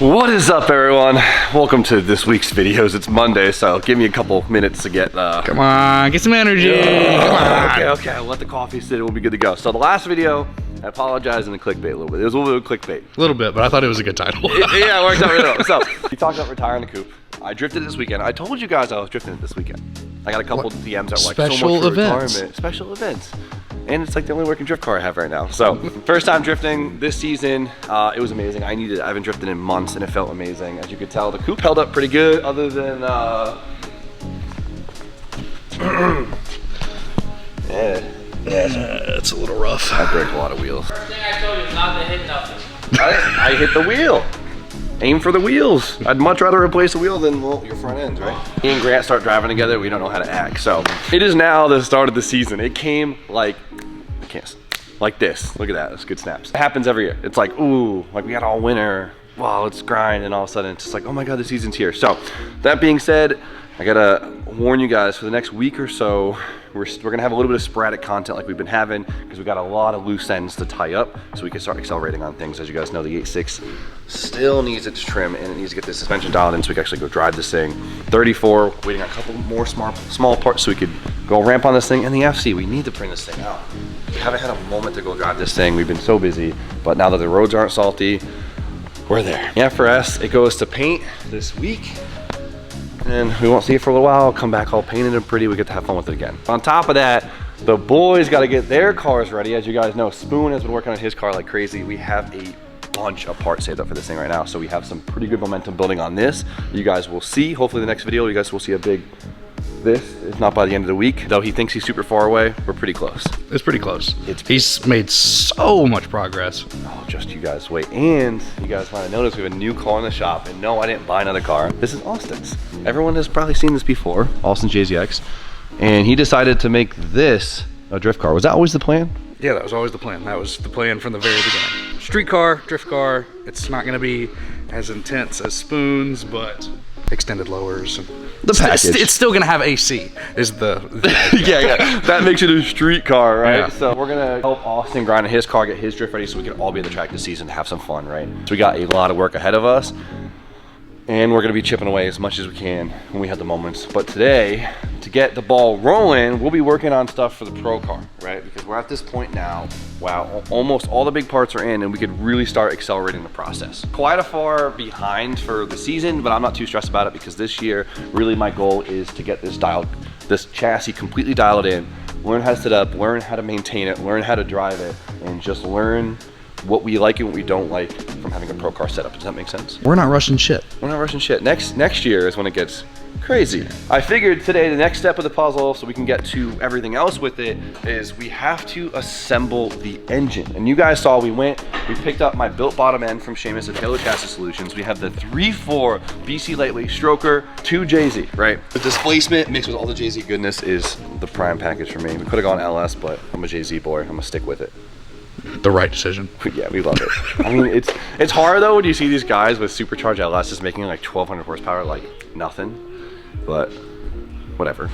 What is up, everyone? Welcome to this week's videos. It's Monday, so give me a couple minutes to get come on, get some energy. Come on. Okay, I'll let the coffee sit and we'll be good to go. So the last video, I apologize in the clickbait a little bit. It was a little bit of clickbait. A little bit, but I thought it was a good title. Yeah, it worked out really well. So we talked about retiring the coupe. I drifted this weekend. I told you guys I was drifting it this weekend. I got a couple DMs that were like, special so much for events. retirement. Special events. And it's like the only working drift car I have right now. So first time drifting this season, it was amazing. I haven't drifted in months and it felt amazing. As you could tell, the coupe held up pretty good other than, It's a little rough. I break a lot of wheels. First thing I told you is not to hit nothing. I hit the wheel. Aim for the wheels. I'd much rather replace the wheel than, well, your front ends, right? Me and Grant start driving together, we don't know how to act. So it is now the start of the season. It came like, like this. Look at that, that's good snaps. It happens every year. It's like, ooh, like we got all winter. Wow, let's grind, and all of a sudden it's just like, oh my God, the season's here. So that being said, I gotta warn you guys, for the next week or so, we're gonna have a little bit of sporadic content like we've been having, because we got a lot of loose ends to tie up so we can start accelerating on things. As you guys know, the 8.6 still needs its trim and it needs to get the suspension dialed in so we can actually go drive this thing. 34, waiting on a couple more small parts so we could go ramp on this thing. And the FC, we need to bring this thing out. We haven't had a moment to go drive this thing. We've been so busy, but now that the roads aren't salty, we're there. Yeah, for us, it goes to paint this week. And we won't see it for a little while. Come back all painted and pretty. We get to have fun with it again. On top of that, the boys got to get their cars ready. As you guys know, Spoon has been working on his car like crazy. We have a bunch of parts saved up for this thing right now. So we have some pretty good momentum building on this. You guys will see, hopefully the next video, you guys will see a big, this is not by the end of the week. Though he thinks he's super far away, we're pretty close. It's pretty close. He's made so much progress. Oh, just you guys wait. And you guys might have noticed we have a new car in the shop. And no, I didn't buy another car. This is Austin's. Everyone has probably seen this before, Austin's JZX. And he decided to make this a drift car. Was that always the plan? Yeah, that was always the plan. That was the plan from the very beginning. Street car, drift car. It's not gonna be as intense as Spoon's, but extended lowers. And the package. It's still gonna have AC, is the yeah. That makes it a street car, right? Yeah. So we're gonna help Austin grind on his car, get his drift ready so we can all be at the track this season and have some fun, right? So we got a lot of work ahead of us. And we're gonna be chipping away as much as we can when we have the moments. But today, to get the ball rolling, we'll be working on stuff for the pro car, right? Because we're at this point now, wow, almost all the big parts are in and we could really start accelerating the process. Quite a far behind for the season, but I'm not too stressed about it because this year, really my goal is to get this chassis completely dialed in, learn how to set up, learn how to maintain it, learn how to drive it, and just learn what we like and what we don't like from having a pro car setup. Does that make sense? We're not rushing shit. We're not rushing shit. Next year is when it gets crazy. I figured today the next step of the puzzle, so we can get to everything else with it, is we have to assemble the engine. And you guys saw we picked up my built bottom end from Seamus at Taylor Chassis Solutions. We have the 3.4 BC Lightweight Stroker 2 JZ, right? The displacement mixed with all the JZ goodness is the prime package for me. We could have gone LS, but I'm a JZ boy. I'm gonna stick with it. The right decision. Yeah, we love it. I mean, it's hard though when you see these guys with supercharged LSs making like 1,200 horsepower like nothing, but whatever.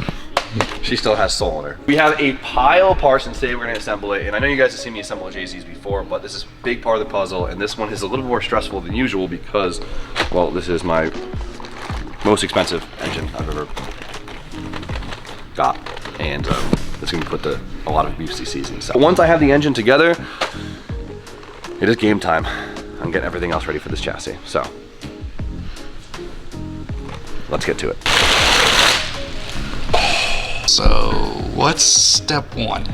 She still has soul in her. We have a pile of parts and today we're gonna assemble it. And I know you guys have seen me assemble JZs before, but this is a big part of the puzzle. And this one is a little more stressful than usual because, well, this is my most expensive engine I've ever got. And it's gonna put a lot of UCCs in. So once I have the engine together, it is game time. I'm getting everything else ready for this chassis. So let's get to it. So what's step one?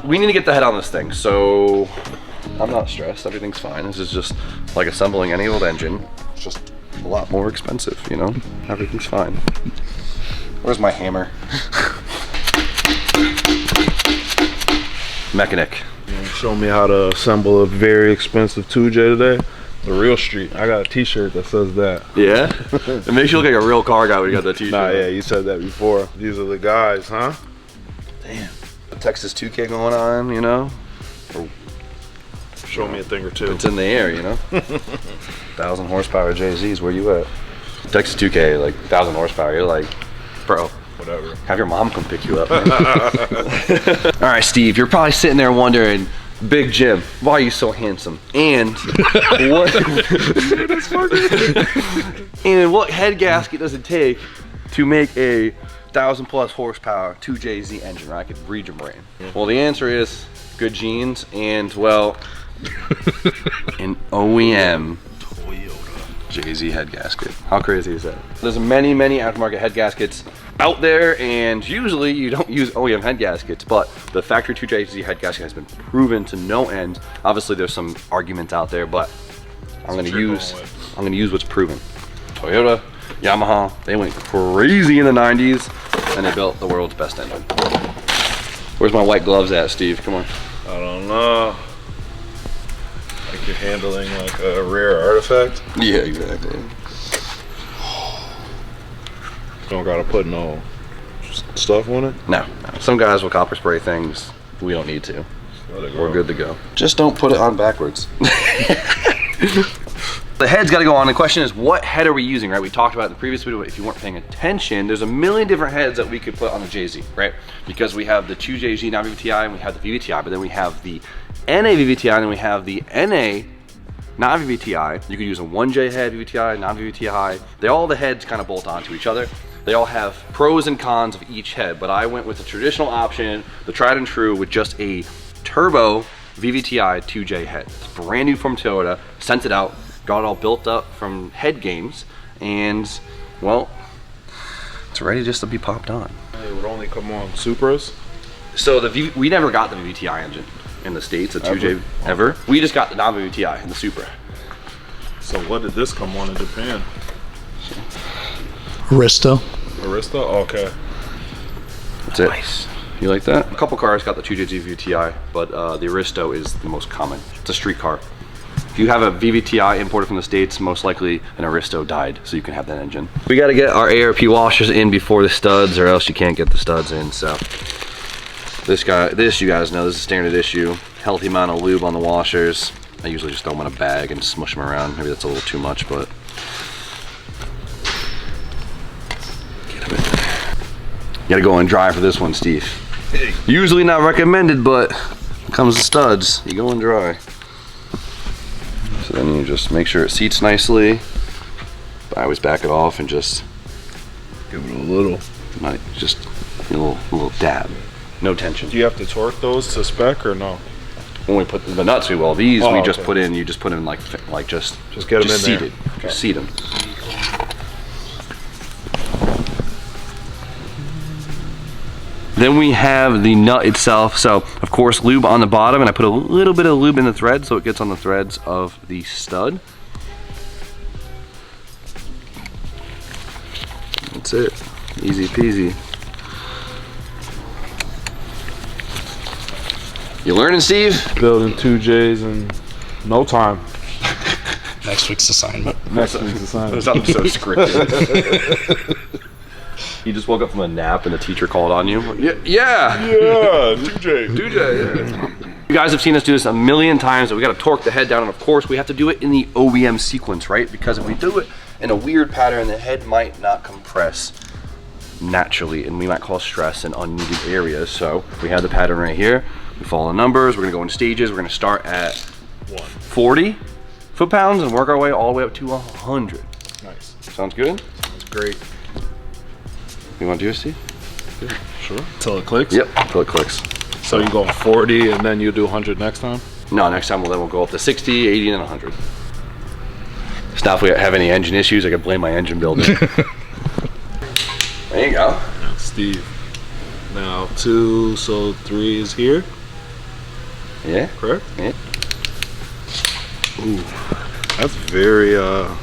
We need to get the head on this thing. So I'm not stressed, everything's fine. This is just like assembling any old engine. It's just a lot more expensive, you know? Everything's fine. Where's my hammer? Mechanic. Show me how to assemble a very expensive 2J today. The real street. I got a t-shirt that says that. Yeah? It makes you look like a real car guy when you got that t-shirt. Nah, yeah, you said that before. These are the guys, huh? Damn. The Texas 2K going on, you know? Show me a thing or two. It's in the air, you know? 1,000 horsepower JZs, where you at? Texas 2K, like 1,000 horsepower, you're like, bro, whatever. Have your mom come pick you up. All right, Steve, you're probably sitting there wondering, Big Jim, why are you so handsome? And what? And what head gasket does it take to make a 1,000+ horsepower 2JZ engine? Right? I could read your brain. Well, the answer is good genes and, well, an OEM JZ head gasket. How crazy is that? There's many aftermarket head gaskets out there, and usually you don't use OEM head gaskets, but the factory 2JZ head gasket has been proven to no end. Obviously there's some arguments out there, but I'm gonna use what's proven. Toyota, Yamaha, they went crazy in the 90s and they built the world's best engine. Where's my white gloves at, Steve? Come on. I don't know. Like you're handling like a rare artifact. Yeah, exactly. Don't gotta put no stuff on it. No. Some guys will copper spray things. We don't need to. Let it go. We're good to go. Just don't put it on backwards. The head's got to go on. The question is, what head are we using, right? We talked about in the previous video. If you weren't paying attention, there's a million different heads that we could put on the JZ, right? Because we have the 2JZ non-VVTi and we have the VVTi, but then we have the NA VVTi and then we have the NA non-VVTi. You could use a 1J head VVTi, non-VVTi. All the heads kind of bolt onto each other. They all have pros and cons of each head, but I went with the traditional option, the tried and true, with just a turbo VVTi 2J head. It's brand new from Toyota, sent it out, got it all built up from head games, and well, it's ready just to be popped on. It would only come on Supras. So we never got the VVTi engine in the States, the 2J ever. We just got the non-VVTi in the Supra. So what did this come on in Japan? Arista. Arista? Okay. That's it. Nice. You like that? A couple cars got the 2JZ VVTi, but the Aristo is the most common. It's a street car. If you have a VVTi imported from the States, most likely an Aristo died, so you can have that engine. We got to get our ARP washers in before the studs, or else you can't get the studs in. So this you guys know, this is a standard issue. Healthy amount of lube on the washers. I usually just throw them in a bag and smush them around. Maybe that's a little too much, but get them in there. You gotta go on dry for this one, Steve. Hey. Usually not recommended, but when it comes to studs, you go in dry. So then you just make sure it seats nicely. But I always back it off and just give it a little. Just a little dab. No tension. Do you have to torque those to spec or no? When we put the nuts, we will. These we just put in. You just put in like just get them in seated. there. Okay. Just seat them. Then we have the nut itself. So of course lube on the bottom, and I put a little bit of lube in the thread so it gets on the threads of the stud. That's it. Easy peasy. You learning, Steve? Building 2Js in no time. Next week's assignment. Next week's assignment. Something so scripted. You just woke up from a nap and the teacher called on you? Yeah, 2J, yeah. You guys have seen us do this a million times, but we gotta torque the head down, and of course we have to do it in the OEM sequence, right? Because if we do it in a weird pattern, the head might not compress naturally, and we might cause stress in unneeded areas. So we have the pattern right here. We follow the numbers, we're gonna go in stages. We're gonna start at 40 foot-pounds and work our way all the way up to 100. Nice. Sounds good? That's great. You want to do it, Steve? Good. Sure. Till it clicks? Yep, until it clicks. So you go 40 and then you do 100 next time? No, next time we'll go up to 60, 80, and 100. Now if we have any engine issues, I can blame my engine builder. There you go. Steve. Now 2, so 3 is here? Yeah. Correct? Yeah. Ooh, that's very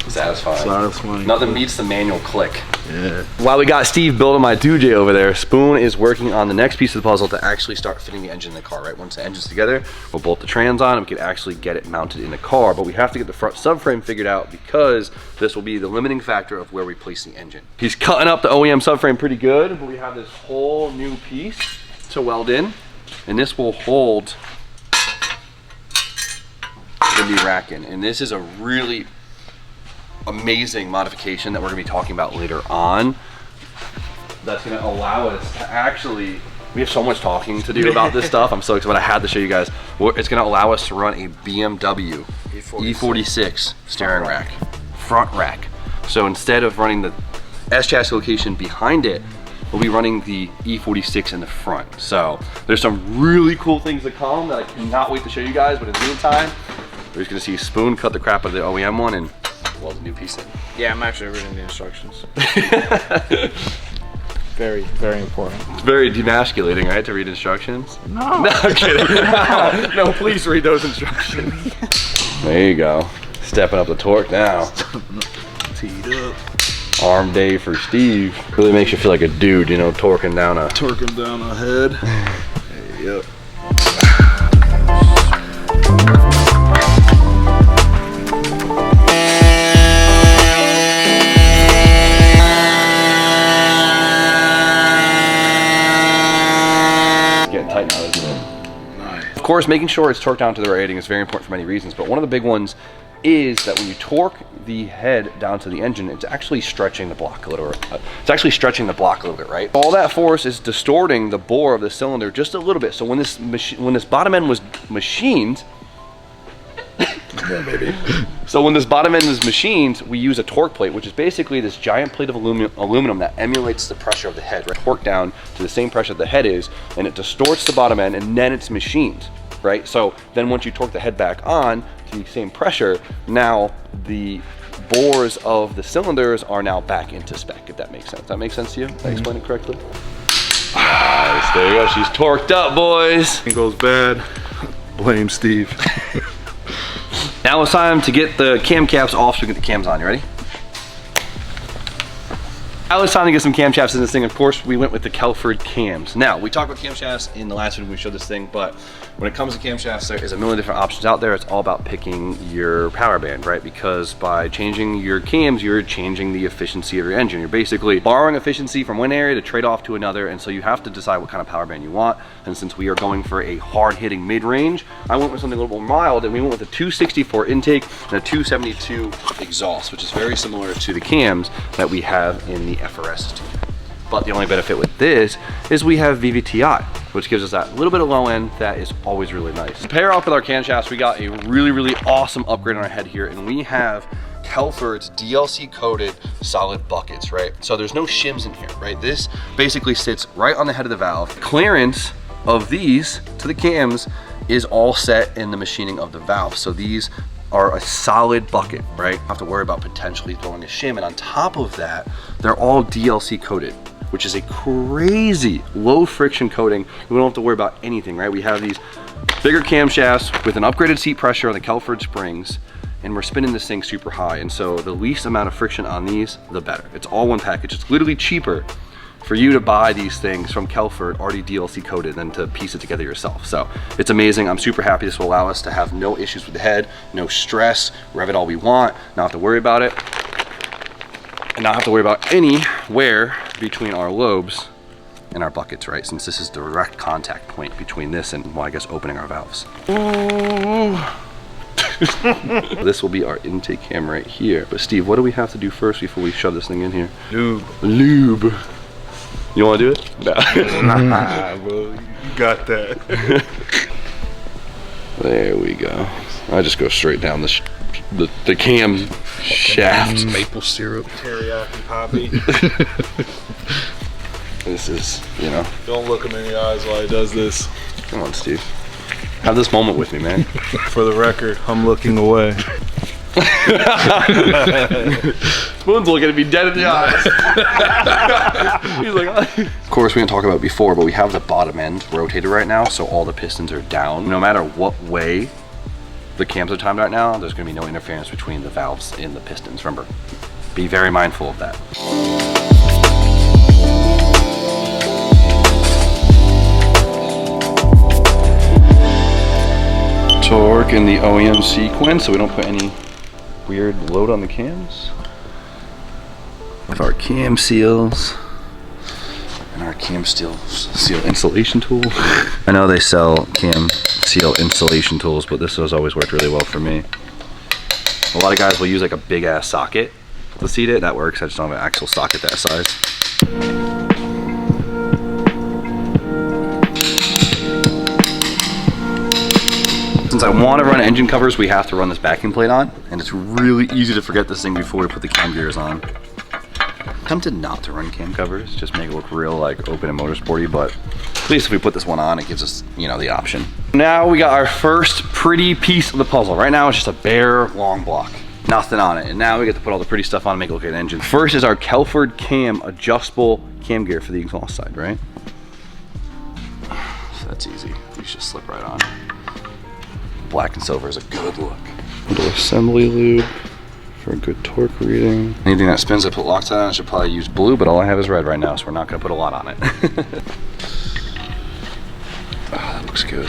satisfying. Nothing beats the manual click. Yeah. While we got Steve building my 2J over there, Spoon is working on the next piece of the puzzle to actually start fitting the engine in the car, right? Once the engine's together, we'll bolt the trans on and we can actually get it mounted in the car, but we have to get the front subframe figured out because this will be the limiting factor of where we place the engine. He's cutting up the OEM subframe pretty good, but we have this whole new piece to weld in, and this will hold the new rack in. And this is a really amazing modification that we're gonna be talking about later on that's gonna allow us to actually We have so much talking to do about this stuff. I'm so excited. I had to show you guys. It's going to allow us to run a BMW E46 steering rack, front rack. So instead of running the S chassis location behind it, we'll be running the E46 in the front. So there's some really cool things to come that I cannot wait to show you guys. But in the meantime, we're just going to see Spoon cut the crap out of the OEM one and weld a new piece in. Yeah, I'm actually reading the instructions. Very, very important. It's very demasculating, right, to read instructions? No. No, I'm kidding. No, please read those instructions. There you go. Stepping up the torque now. Teed up. Arm day for Steve. Really makes you feel like a dude, you know, torquing down a... Torquing down a head. Yep. Tight now, isn't it? Nice. Of course, making sure it's torqued down to the right rating is very important for many reasons, but one of the big ones is that when you torque the head down to the engine, it's actually stretching the block a little bit, right? All that force is distorting the bore of the cylinder just a little bit. So when this bottom end was machined, so when this bottom end is machined, we use a torque plate, which is basically this giant plate of aluminum that emulates the pressure of the head, right? Torque down to the same pressure the head is, and it distorts the bottom end, and then it's machined, right? So then once you torque the head back on to the same pressure, now the bores of the cylinders are now back into spec, if that makes sense. That makes sense to you? Did I explain it correctly? Nice, there you go. She's torqued up, boys. It goes bad. Blame Steve. Now it's time to get the cam caps off so we can get the cams on. You ready? Now it's time to get some camshafts in this thing. Of course, we went with the Kelford cams. Now, we talked about camshafts in the last video when we showed this thing, but when it comes to camshafts, there is a million different options out there. It's all about picking your power band, right? Because by changing your cams, you're changing the efficiency of your engine. You're basically borrowing efficiency from one area to trade off to another, and so you have to decide what kind of power band you want. And since we are going for a hard-hitting mid-range, I went with something a little more mild, and we went with a 264 intake and a 272 exhaust, which is very similar to the cams that we have in the FRS too. But the only benefit with this is we have VVTi, which gives us that little bit of low end that is always really nice. To pair off with our camshafts, we got a really awesome upgrade on our head here, and we have Kelford's DLC coated solid buckets, right? So there's no shims in here, right? This basically sits right on the head of the valve. Clearance of these to the cams is all set in the machining of the valve. So these are a solid bucket, right? Don't have to worry about potentially throwing a shim. And on top of that, they're all DLC coated, which is a crazy low friction coating. We don't have to worry about anything, right? We have these bigger camshafts with an upgraded seat pressure on the Kelford springs, and we're spinning this thing super high. And so the least amount of friction on these, the better. It's all one package. It's literally cheaper for you to buy these things from Kelford already DLC coated than to piece it together yourself. So it's amazing. I'm super happy. This will allow us to have no issues with the head, no stress, rev it all we want, not have to worry about it, and not have to worry about any wear between our lobes and our buckets, right? Since this is direct contact point between this and, well, I guess opening our valves. This will be our intake cam right here. But Steve, what do we have to do first before we shove this thing in here? Lube. You want to do it? No. Nah, bro, you got that. There we go. I just go straight down the cam shaft. Maple syrup. Teriyaki poppy. This is, you know. Don't look him in the eyes while he does this. Come on, Steve. Have this moment with me, man. For the record, I'm looking away. Spoon's looking at me dead in the eyes. He's like, Of course, we didn't talk about it before, but we have the bottom end rotated right now, so all the pistons are down. No matter what way the cams are timed right now, there's going to be no interference between the valves and the pistons. Remember, be very mindful of that. Torque in the OEM sequence so we don't put any weird load on the cams. With our cam seals and our cam seal installation tool. I know they sell cam seal installation tools, but this has always worked really well for me. A lot of guys will use like a big ass socket to seat it. That works. I just don't have an actual socket that size. I want to run engine covers, we have to run this backing plate on, and it's really easy to forget this thing before we put the cam gears on. I'm tempted not to run cam covers, just make it look real like open and motorsporty, but at least if we put this one on, it gives us, you know, the option. Now we got our first pretty piece of the puzzle. Right now it's just a bare long block, nothing on it, and now we get to put all the pretty stuff on and make it look like an engine. First is our Kelford cam adjustable cam gear for the exhaust side, right? So that's easy. These just slip right on. Black and silver is a good look. Little assembly lube for a good torque reading. Anything that spins, I put Loctite on. I should probably use blue, but all I have is red right now, so we're not gonna put a lot on it. Oh, that looks good.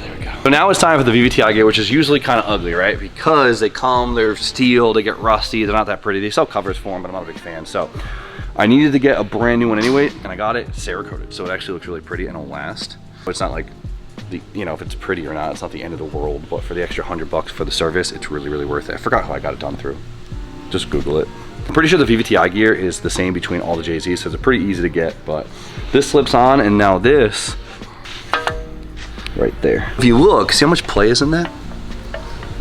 There we go. So now it's time for the VVTi gear, which is usually kind of ugly, right? Because they come, they're steel, they get rusty, they're not that pretty. They sell covers for them, but I'm not a big fan. So I needed to get a brand new one anyway, and I got it Cerakoted, so it actually looks really pretty and it'll last. But it's not like, you know, if it's pretty or not, it's not the end of the world, but for the extra $100 for the service, it's really, really worth it. I forgot how I got it done through. Just Google it. I'm pretty sure the VVTi gear is the same between all the JZs, so it's pretty easy to get, but this slips on, and now this, right there. If you look, see how much play is in that?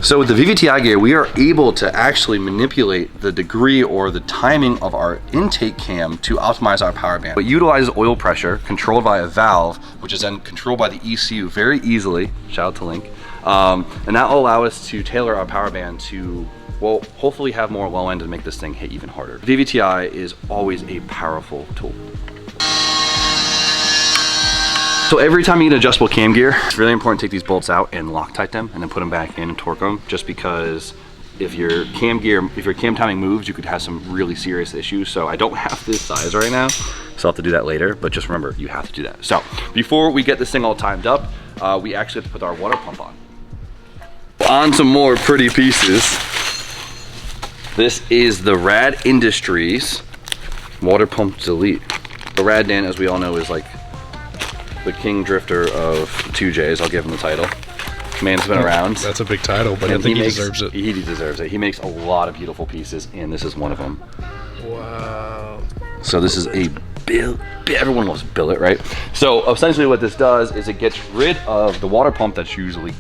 So with the VVTi gear, we are able to actually manipulate the degree or the timing of our intake cam to optimize our power band. It utilizes oil pressure controlled by a valve, which is then controlled by the ECU very easily. Shout out to Link. And that will allow us to tailor our power band to, well, hopefully have more low end to make this thing hit even harder. VVTi is always a powerful tool. So every time you get an adjustable cam gear, it's really important to take these bolts out and Loctite them and then put them back in and torque them, just because if your cam timing moves, you could have some really serious issues. So I don't have this size right now, so I'll have to do that later, but just remember, you have to do that. So before we get this thing all timed up, we actually have to put our water pump on. On some more pretty pieces. This is the Rad Industries Water Pump Delete. The Rad Dan, as we all know, is like the king drifter of 2Js. I'll give him the title. Man's been around. That's a big title, but I think he deserves it. He deserves it. He makes a lot of beautiful pieces, and this is one of them. Wow. So this is a billet. Everyone loves billet, right? So essentially what this does is it gets rid of the water pump that's usually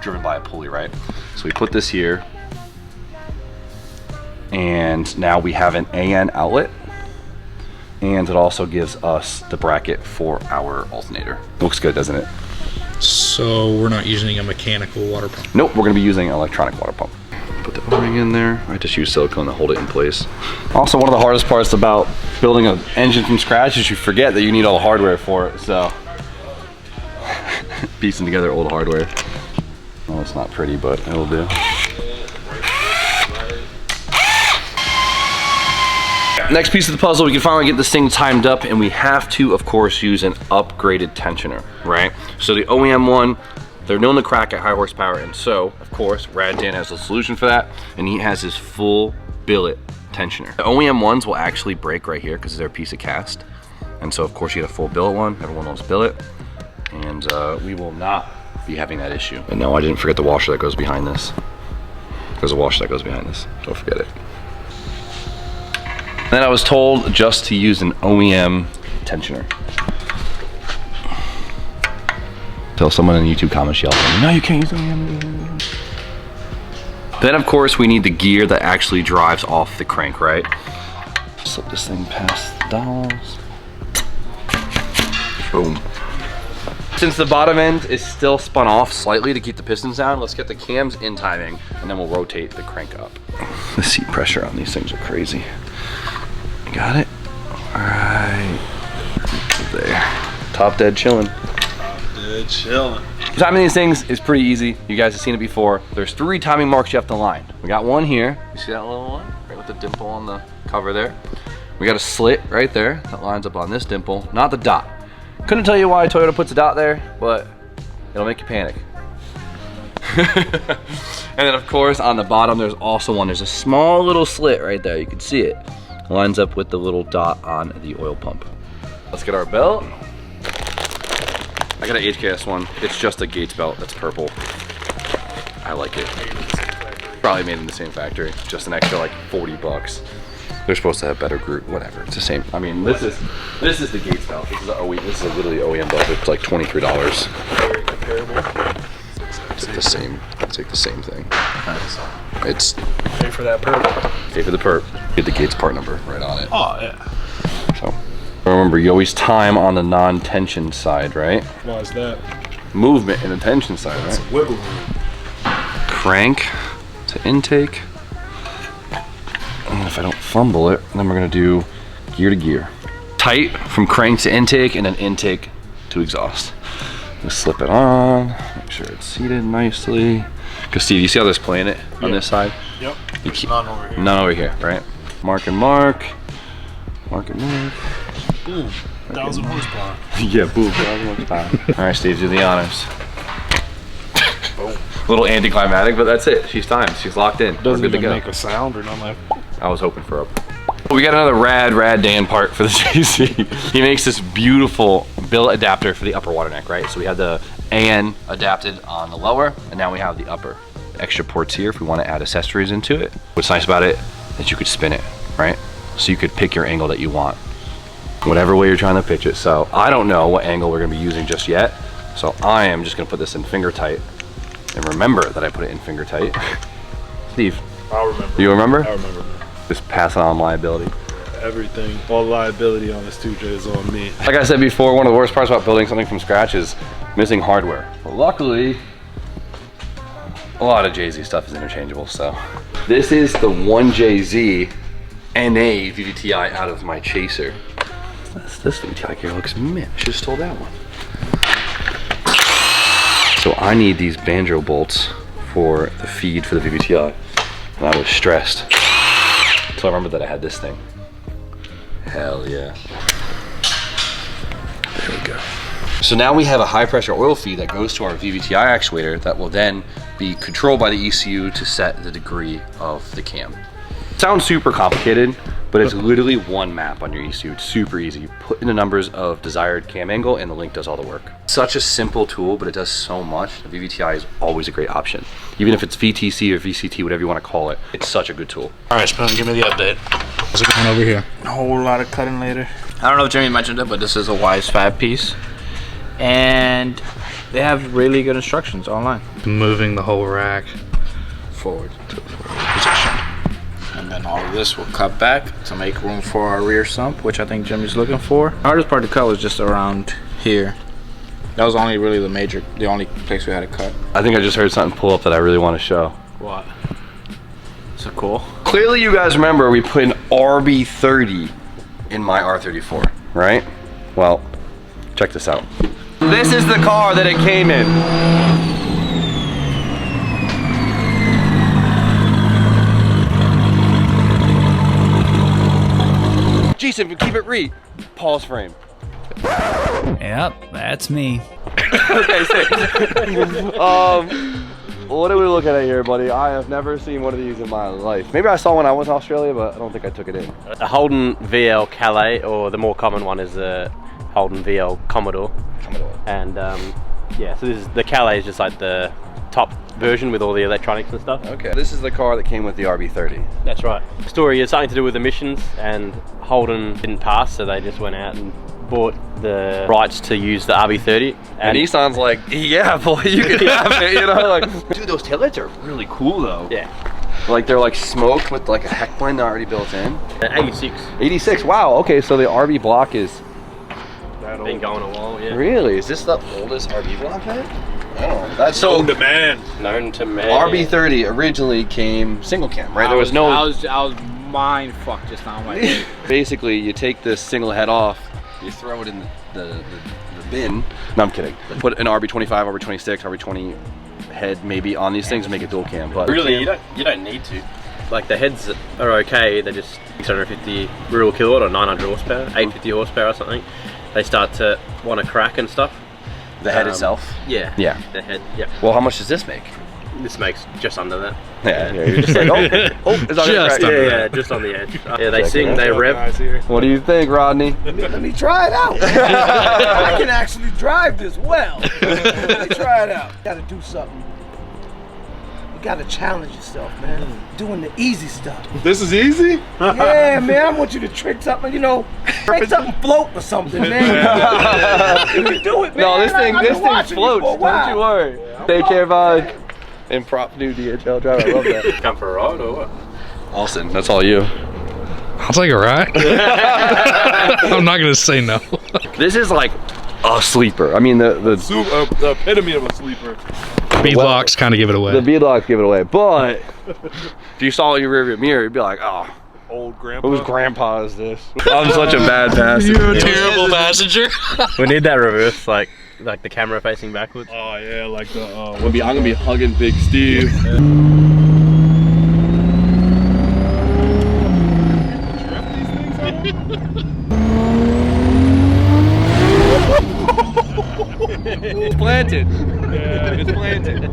driven by a pulley, right? So we put this here, and now we have an AN outlet. And it also gives us the bracket for our alternator. Looks good, doesn't it? So we're not using a mechanical water pump? Nope, we're gonna be using an electronic water pump. Put the O-ring in there. I just use silicone to hold it in place. Also, one of the hardest parts about building an engine from scratch is you forget that you need all the hardware for it, so. Piecing together old hardware. Well, it's not pretty, but it'll do. Next piece of the puzzle, we can finally get this thing timed up, and we have to, of course, use an upgraded tensioner, right? So the OEM one, they're known to crack at high horsepower, and so, of course, Rad Dan has a solution for that, and he has his full billet tensioner. The OEM ones will actually break right here because they're a piece of cast, and so, of course, you get a full billet one. Everyone loves billet, and we will not be having that issue. And no, I didn't forget the washer that goes behind this. There's a washer that goes behind this. Don't forget it. Then I was told just to use an OEM tensioner. Till someone in the YouTube comments yelled at me, no, you can't use OEM. Then of course we need the gear that actually drives off the crank, right? Slip this thing past the dowels. Boom. Since the bottom end is still spun off slightly to keep the pistons down, let's get the cams in timing, and then we'll rotate the crank up. The seat pressure on these things are crazy. Got it? All right. There. Top dead chilling. Dead chilling. Timing these things is pretty easy. You guys have seen it before. There's 3 timing marks you have to line. We got one here. You see that little one? Right with the dimple on the cover there. We got a slit right there that lines up on this dimple, not the dot. Couldn't tell you why Toyota puts a dot there, but it'll make you panic. And then of course on the bottom there's also one. There's a small little slit right there. You can see it. Lines up with the little dot on the oil pump. Let's get our belt. I got an HKS one. It's just a Gates belt that's purple. I like it. Probably made in the same factory. Just an extra like 40 bucks. They're supposed to have better group, whatever. It's the same. I mean, this is the Gates belt. This is a OE. This is literally OEM belt. It's like $23. Very comparable. It's like the same. It's like the same thing. It's Pay for that perk. pay for the perp. Get the Gates part number right on it. Oh yeah. So remember, you always time on the non-tension side, right? Why is that? Movement in the tension side, right? Wiggle room. Crank to intake. And if I don't fumble it, then we're gonna do gear to gear. Tight from crank to intake, and then intake to exhaust. Just slip it on, make sure it's seated nicely. Cause Steve, you see how this playing it on this side? Yep. You keep None over here. none over here, right? Mark and mark. Mark and mark. Ooh, 1,000 horsepower. Yeah, boom. 1,000 horsepower. All right, Steve, do the honors. A little anticlimactic, but that's it. She's timed. She's locked in. Doesn't We're good to even go. make a sound or nothing like that. I was hoping for a. We got another rad Dan part for the JC. He makes this beautiful billet adapter for the upper water neck, right? So we have the AN adapted on the lower, and now we have the upper. Extra ports here if we want to add accessories into it. What's nice about it is you could spin it, right? So you could pick your angle that you want, whatever way you're trying to pitch it. So I don't know what angle we're gonna be using just yet. So I am just gonna put this in finger tight. And remember that I put it in finger tight. Steve, I'll remember. do you remember? I remember. Just passing on liability. Everything, all liability on this 2J is on me. Like I said before, one of the worst parts about building something from scratch is missing hardware. But luckily, a lot of JZ stuff is interchangeable, so. This is the 1JZ NA VVTi out of my chaser. This VVTi gear looks mint. I should've stole that one. So I need these banjo bolts for the feed for the VVTi. And I was stressed. So I remembered that I had this thing. Hell yeah. There we go. So now we have a high pressure oil feed that goes to our VVTi actuator that will then be controlled by the ECU to set the degree of the cam. Sounds super complicated, but it's literally one map on your ECU. It's super easy. You put in the numbers of desired cam angle and the link does all the work. Such a simple tool, but it does so much. The VVTi is always a great option. Even if it's VTC or VCT, whatever you want to call it, it's such a good tool. All right, Spoon, give me the update. How's it going over here? A whole lot of cutting later. I don't know if Jimmy mentioned it, but this is a Wise Fab piece. And they have really good instructions online. Moving the whole rack Forward to the forward position. And then all of this will cut back to make room for our rear sump, which I think Jimmy's looking for. The hardest part to cut was just around here. That was only really the only place we had to cut. I think I just heard something pull up that I really want to show. What? So cool. Clearly you guys remember we put an RB30 in my R34, right? Well, check this out. This is the car that it came in. Jason, keep it pause frame. Yep, that's me. Okay, so, what are we looking at here, buddy? I have never seen one of these in my life. Maybe I saw one when I was in Australia, but I don't think I took it in. A Holden VL Calais, or the more common one is the Holden VL Commodore. And yeah, so this is the Calais is just like the top version with all the electronics and stuff. Okay, this is the car that came with the RB30. That's right. The story is something to do with emissions, and Holden didn't pass, so they just went out and bought the rights to use the RB30. And Nissan's like, yeah, boy, you can have it, you know? Like, dude, those taillights are really cool, though. Yeah. Like, they're like smoked with like a heck blend already built in. 86. 86, wow, okay, so the RB block is... Been going a while, yeah. Really? Is this the oldest RB block then? Oh, that's so... On demand. Known to man. RB30 originally came single cam, right? There was no... I was mind fucked just now. Basically, you take this single head off, you throw it in the bin. No, I'm kidding. Put an RB25, RB26, RB20 head maybe on these things and make it dual cam. But Really, you don't need to. Like the heads are okay, they're just 650 real kilowatt or 900 horsepower, 850 horsepower or something. They start to want to crack and stuff. the head itself? Yeah. Yeah. The head, yeah. Well, how much does this make? This makes just under that. Yeah, you're just like, oh, it's on Just the under Yeah, just on the edge. Yeah, they sing, they rev. What do you think, Rodney? Let me try it out. I can actually drive this well. Let me try it out. Gotta do something. gotta challenge yourself, man. Doing the easy stuff. This is easy? Yeah, man. I want you to trick something, you know, make something float or something, man. You can do it, man. No, this thing floats. Don't you worry. Take care, bud. Improv new DHL driver. I love that. Come for a ride or what? Austin, that's all you. I'll take a ride. I'm not gonna say no. This is like a sleeper. I mean, the epitome of a sleeper. Beadlocks kind of give it away. The beadlocks give it away, but if you saw it in your rearview mirror, you'd be like, oh, Old grandpa. whose grandpa is this? I'm such a bad passenger. You're a terrible passenger. We need that reverse, like the camera facing backwards. Oh yeah, like the I'm gonna be hugging Big Steve. It's planted. Yeah, it's planted.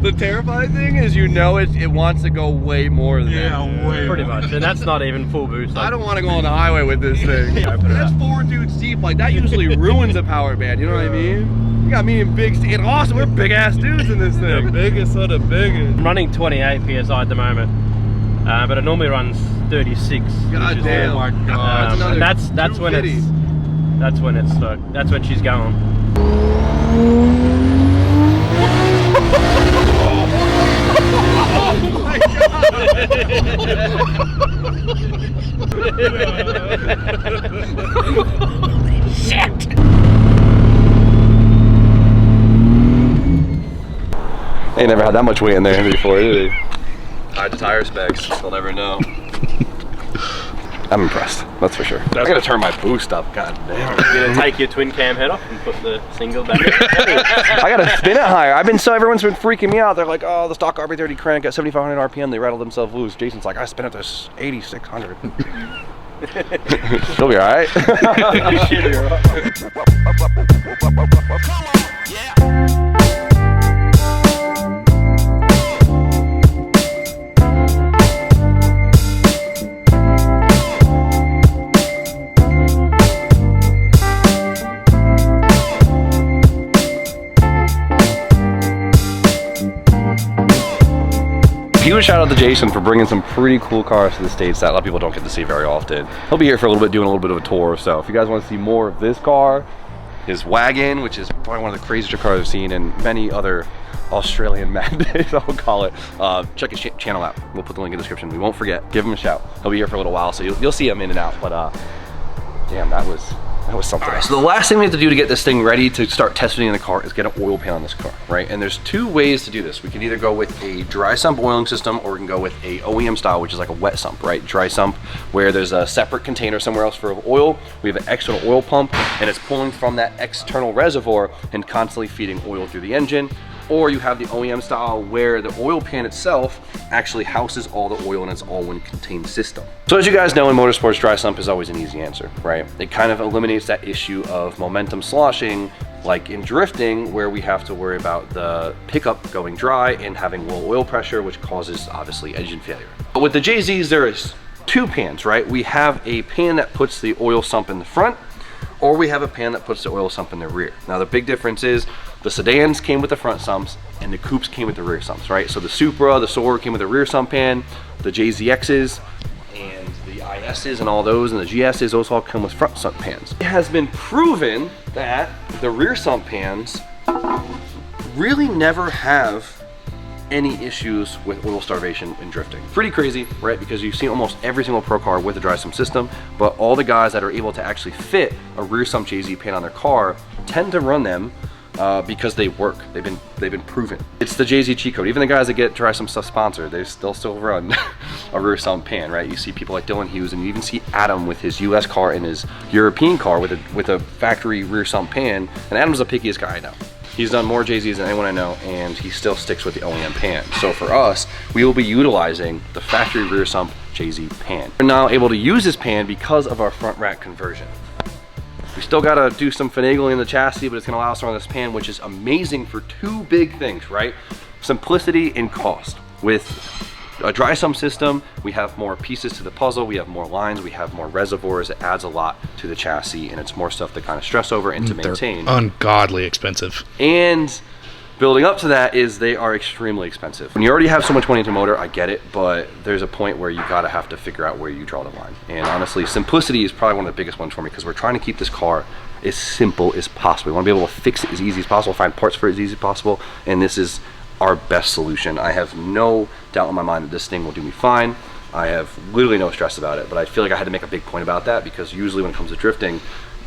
The terrifying thing is, you know, it wants to go way more than that. way. Pretty much, and that's not even full boost. I don't want to go on the highway with this thing. That's 4 dudes deep. Like, that usually ruins a power band. You know what I mean? You got me and Big Steve. And Austin, we're big ass dudes in this thing. The biggest of the biggest. I'm running 28 psi at the moment, but it normally runs 36. God damn. Oh my god. And that's when that's when she's going. Shit. Ain't never had that much weight in there before, did he? Hide the tire specs. They'll never know. I'm impressed, that's for sure. I gotta turn my boost up, god damn. You're gonna take your twin cam head off and put the single back in? I gotta spin it higher. Everyone's been freaking me out. They're like, oh, the stock RB30 crank at 7,500 RPM, they rattle themselves loose. Jason's like, I spin at this 8,600. She'll be alright. Huge shout out to Jason for bringing some pretty cool cars to the States that a lot of people don't get to see very often. He'll be here for a little bit, doing a little bit of a tour. So if you guys want to see more of this car, his wagon, which is probably one of the craziest cars I've seen, and many other Australian madness, I'll call it, check his channel out. We'll put the link in the description. We won't forget. Give him a shout. He'll be here for a little while, so you'll see him in and out. But damn, that was something. All right, so the last thing we have to do to get this thing ready to start testing in the car is get an oil pan on this car, right? And there's 2 ways to do this. We can either go with a dry sump oiling system, or we can go with a OEM style, which is like a wet sump, right? Dry sump, where there's a separate container somewhere else for oil. We have an external oil pump, and it's pulling from that external reservoir and constantly feeding oil through the engine. Or you have the OEM style, where the oil pan itself actually houses all the oil in its all-one contained system. So as you guys know, in motorsports, dry sump is always an easy answer, right? It kind of eliminates that issue of momentum sloshing, like in drifting, where we have to worry about the pickup going dry and having low oil pressure, which causes obviously engine failure. But with the JZs, there is 2 pans, right? We have a pan that puts the oil sump in the front, or we have a pan that puts the oil sump in the rear. Now the big difference is the sedans came with the front sumps and the coupes came with the rear sumps, right? So the Supra, the Soarer came with a rear sump pan, the JZXs and the ISs and all those, and the GSs, those all come with front sump pans. It has been proven that the rear sump pans really never have any issues with oil starvation in drifting. Pretty crazy, right? Because you've seen almost every single pro car with a dry sump system, but all the guys that are able to actually fit a rear sump JZ pan on their car tend to run them because they work. They've been proven. It's the JZ cheat code. Even the guys that get dry sump stuff sponsored, they still run a rear sump pan, right? You see people like Dylan Hughes, and you even see Adam with his US car and his European car with a factory rear sump pan. And Adam's the pickiest guy I know. He's done more JZs than anyone I know, and he still sticks with the OEM pan. So for us, we will be utilizing the factory rear sump JZ pan. We're now able to use this pan because of our front rack conversion. We still gotta do some finagling in the chassis, but it's gonna allow us to run this pan, which is amazing for 2 big things, right? Simplicity and cost. With a dry sump system, we have more pieces to the puzzle, we have more lines, we have more reservoirs. It adds a lot to the chassis, and it's more stuff to kind of stress over and to maintain. They're ungodly expensive. And building up to that is they are extremely expensive. When you already have so much money into a motor, I get it, but there's a point where you gotta have to figure out where you draw the line. And honestly, simplicity is probably one of the biggest ones for me, because we're trying to keep this car as simple as possible. We wanna be able to fix it as easy as possible, find parts for it as easy as possible, and this is our best solution. I have no doubt in my mind that this thing will do me fine. I have literally no stress about it, but I feel like I had to make a big point about that, because usually when it comes to drifting,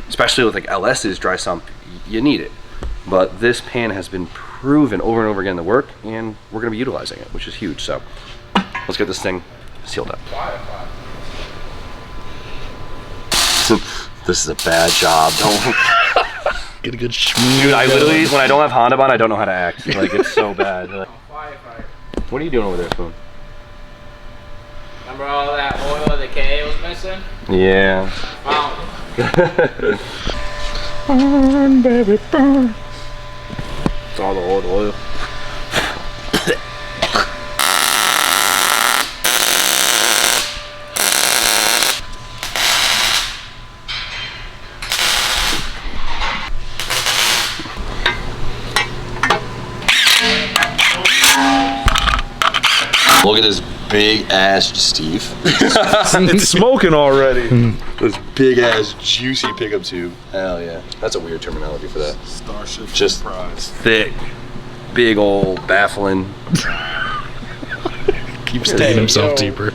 especially with like LS's dry sump, you need it. But this pan has been proven over and over again to work, and we're gonna be utilizing it, which is huge. So let's get this thing sealed up. This is a bad job. Don't Get a good schmoo. Dude, I literally, when I don't have Honda on, I don't know how to act. Like, it's so bad. Like, what are you doing over there, Spoon? Remember all that oil the K was missing? Yeah. Found it. Burn, baby, burn. It's all the old oil. Look at this big ass Steve. It's smoking already. This big ass juicy pickup tube. Hell yeah. That's a weird terminology for that. Starship Just Surprise. thick, big old baffling. Keeps digging himself deeper.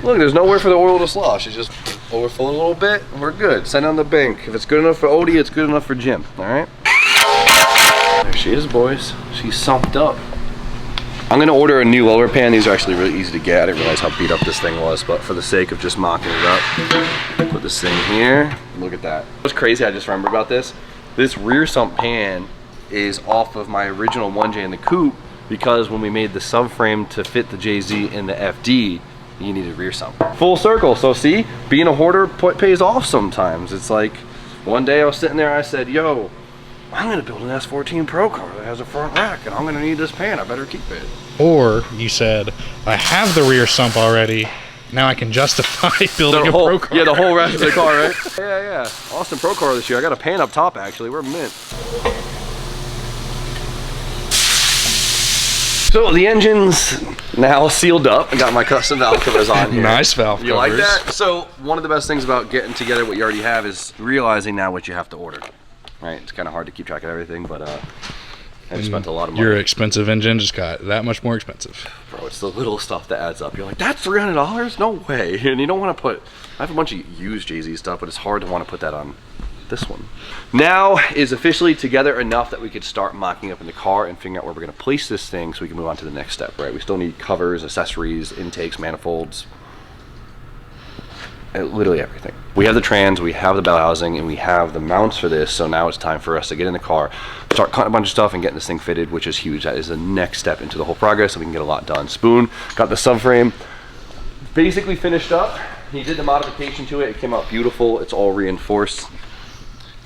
Look, there's nowhere for the oil to slosh. It's just overfill it a little bit, and we're good. Send it on the bank. If it's good enough for Odie, it's good enough for Jim. All right. There she is, boys. She's sumped up. I'm gonna order a new lower pan. These are actually really easy to get. I didn't realize how beat up this thing was, but for the sake of just mocking it up, put this thing here. Look at that. What's crazy, I just remember about this. This rear sump pan is off of my original 1J in the coupe, because when we made the subframe to fit the JZ and the FD, you needed rear sump. Full circle. So see, being a hoarder pays off sometimes. It's like, one day I was sitting there, I said, yo, I'm gonna build an S14 Pro car that has a front rack, and I'm gonna need this pan. I better keep it. Or you said, I have the rear sump already. Now I can justify building a pro car. Yeah, the whole rest of the car, right? Yeah. Austin Pro car this year. I got a pan up top, actually. We're mint. So the engine's now sealed up. I got my custom valve covers on here. Nice valve covers. You like that? So one of the best things about getting together what you already have is realizing now what you have to order. Right? It's kind of hard to keep track of everything, but I've spent a lot of money. Your expensive engine just got that much more expensive. Bro, it's the little stuff that adds up. You're like, that's $300? No way. And you don't want to put, I have a bunch of used JZ stuff, but it's hard to want to put that on this one. Now is officially together enough that we could start mocking up in the car and figuring out where we're going to place this thing so we can move on to the next step, right? We still need covers, accessories, intakes, manifolds, literally everything. We have the trans, we have the bell housing, and we have the mounts for this, so now it's time for us to get in the car, start cutting a bunch of stuff and getting this thing fitted, which is huge. That is the next step into the whole progress, so we can get a lot done. Spoon got the subframe basically finished up. He did the modification to it. It came out beautiful. It's all reinforced.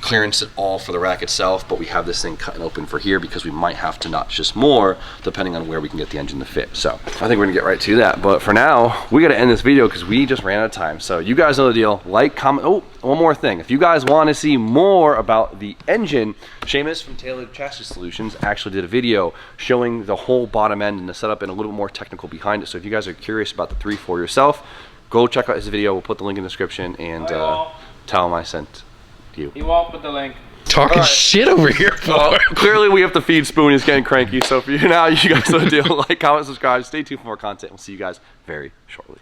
Clearance it all for the rack itself, but we have this thing cut and open for here because we might have to notch just more depending on where we can get the engine to fit. So I think we're gonna get right to that, but for now we got to end this video because we just ran out of time. So you guys know the deal. Like, comment. Oh, one more thing, if you guys want to see more about the engine, Seamus from Tailored Chassis Solutions actually did a video showing the whole bottom end and the setup and a little bit more technical behind it. So if you guys are curious about the 3.4 yourself, go check out his video. We'll put the link in the description, and tell him I sent you. He won't put the link. Talking shit over here. Clearly we have to feed Spoon. He's getting cranky. So for you now, you guys know the deal. Like, comment, subscribe. Stay tuned for more content. We'll see you guys very shortly.